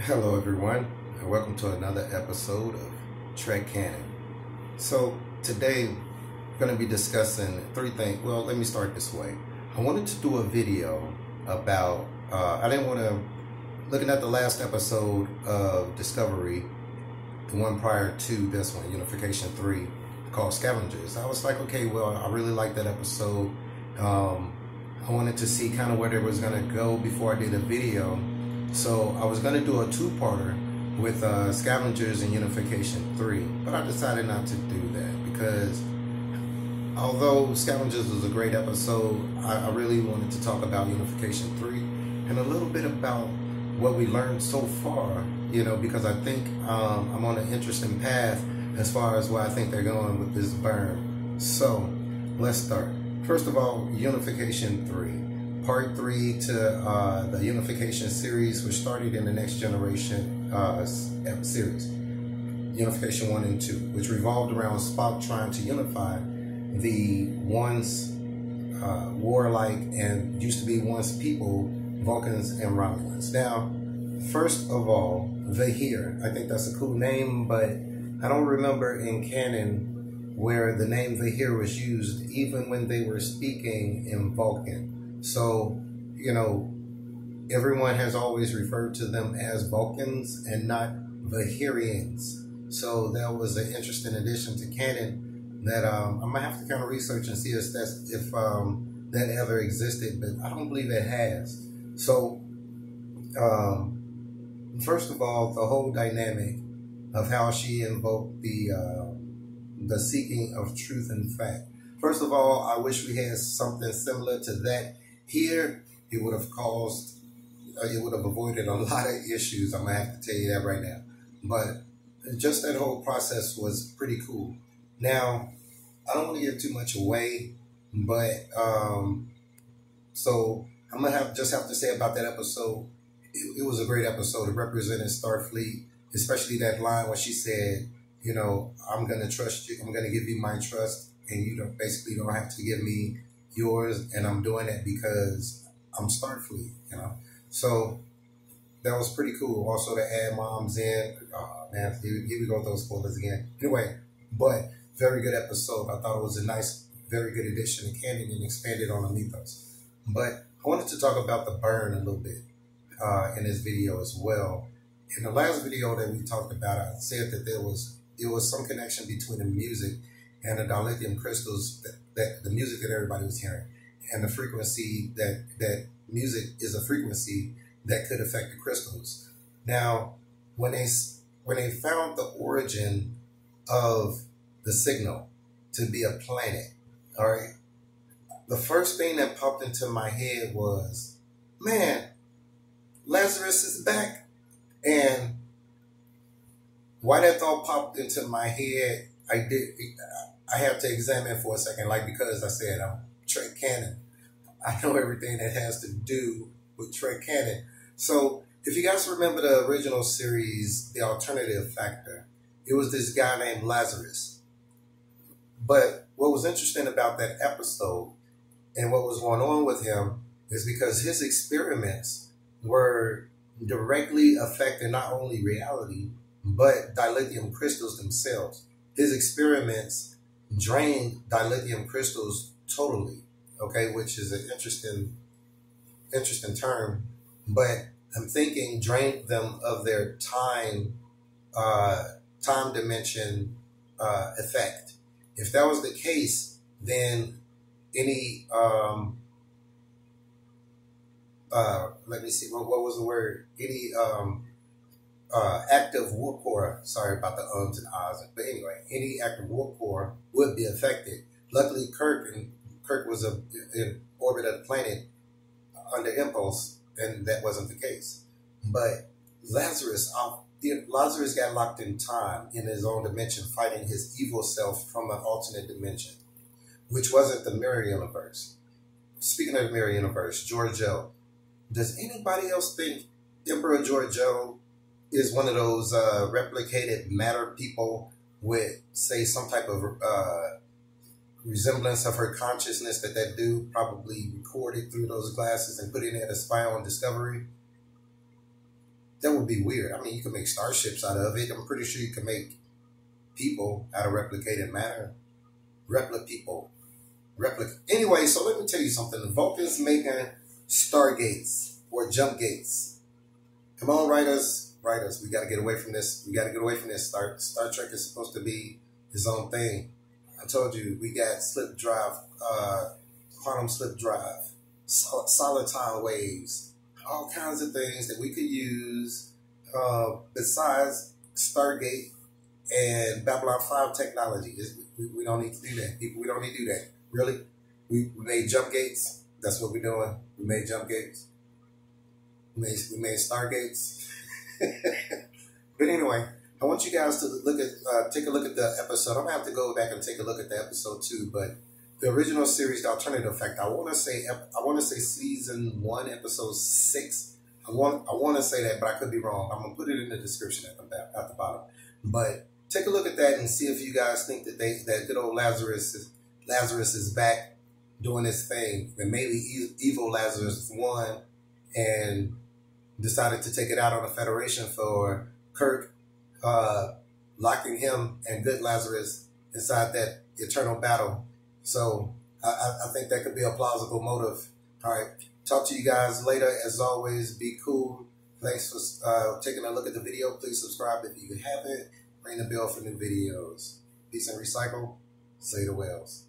Hello everyone, and welcome to another episode of Trek Canon. So today we're going to be discussing three things. Well, let me start this way. I wanted to do a video about, I didn't want to, looking at the last episode of Discovery, the one prior to this one, Unification 3, called Scavengers. I was like, okay, well, I really liked that episode. I wanted to see kind of where it was going to go before I did a video. So I was going to do a two-parter with Scavengers and Unification 3, but I decided not to do that because although Scavengers was a great episode, I really wanted to talk about Unification 3 and a little bit about what we learned so far, because I think I'm on an interesting path as far as where I think they're going with this burn. So let's start. First of all, Unification 3. Part 3 to the Unification series, which started in the Next Generation series, Unification 1 and 2, which revolved around Spock trying to unify the once warlike and used to be once people, Vulcans and Romulans. Now, first of all, Vahir. I think that's a cool name, but I don't remember in canon where the name Vahir was used, even when they were speaking in Vulcan. So, everyone has always referred to them as Vulcans and not Vahirians. So that was an interesting addition to canon that I'm gonna have to kind of research and see if that ever existed, but I don't believe it has. So, first of all, the whole dynamic of how she invoked the seeking of truth and fact. First of all, I wish we had something similar to that here. It would have avoided a lot of issues. I'm gonna have to tell you that right now. But just that whole process was pretty cool. Now, I don't want to give too much away, but so I'm gonna just have to say about that episode. It was a great episode. It represented Starfleet, especially that line when she said, I'm gonna trust you. I'm gonna give you my trust, and you basically don't have to give me yours, and I'm doing it because I'm Starfleet, So that was pretty cool. Also to add moms in. Oh man, here we go with those spoilers again. Anyway, but very good episode. I thought it was a nice, very good addition to canon and expanded on the mythos. But I wanted to talk about the burn a little bit in this video as well. In the last video that we talked about, I said that there was some connection between the music and the dilithium crystals, that the music that everybody was hearing, and the frequency that music is a frequency that could affect the crystals. Now, when they found the origin of the signal to be a planet, all right, the first thing that popped into my head was, man, Lazarus is back. And why that thought popped into my head, I have to examine for a second, because I said, I'm Trek Canon. I know everything that has to do with Trek Canon. So if you guys remember the original series, The Alternative Factor, it was this guy named Lazarus. But what was interesting about that episode and what was going on with him is because his experiments were directly affecting not only reality, but dilithium crystals themselves. His experiments drained dilithium crystals totally, okay, which is an interesting term, but I'm thinking drained them of their time dimension effect. If that was the case, then any let me see, what was the word? Any active warp core, sorry about the ums and ahs, but anyway, any active warp core would be affected. Luckily, Kirk was in orbit of the planet under impulse, and that wasn't the case. But Lazarus got locked in time in his own dimension, fighting his evil self from an alternate dimension, which wasn't the mirror universe. Speaking of the mirror universe, Georgiou. Does anybody else think Emperor Georgiou is one of those replicated matter people with, say, some type of resemblance of her consciousness that dude probably recorded through those glasses and put in there to spy on Discovery? that would be weird. I mean, you can make starships out of it. I'm pretty sure you can make people out of replicated matter. Anyway, so let me tell you something. The Vulcans making stargates or jump gates. Come on, writers. We got to get away from this. Star Trek is supposed to be his own thing. I told you, we got slip drive, quantum slip drive, solid time waves, all kinds of things that we could use besides Stargate and Babylon 5 technology. We don't need to do that. People, we don't need to do that. Really? We made jump gates. That's what we're doing. We made jump gates. We made Stargates. But anyway, I want you guys to take a look at the episode. I'm going to have to go back and take a look at the episode too, but the original series, The Alternative Effect, I want to say season 1, episode 6. I want to say that, but I could be wrong. I'm going to put it in the description at the bottom. But take a look at that and see if you guys think that that good old Lazarus is back doing his thing. And maybe evil Lazarus won and decided to take it out on the Federation for Kirk, locking him and good Lazarus inside that eternal battle. So I think that could be a plausible motive. All right. Talk to you guys later. As always, be cool. Thanks for taking a look at the video. Please subscribe if you haven't. Ring the bell for new videos. Peace and recycle. Say the whales.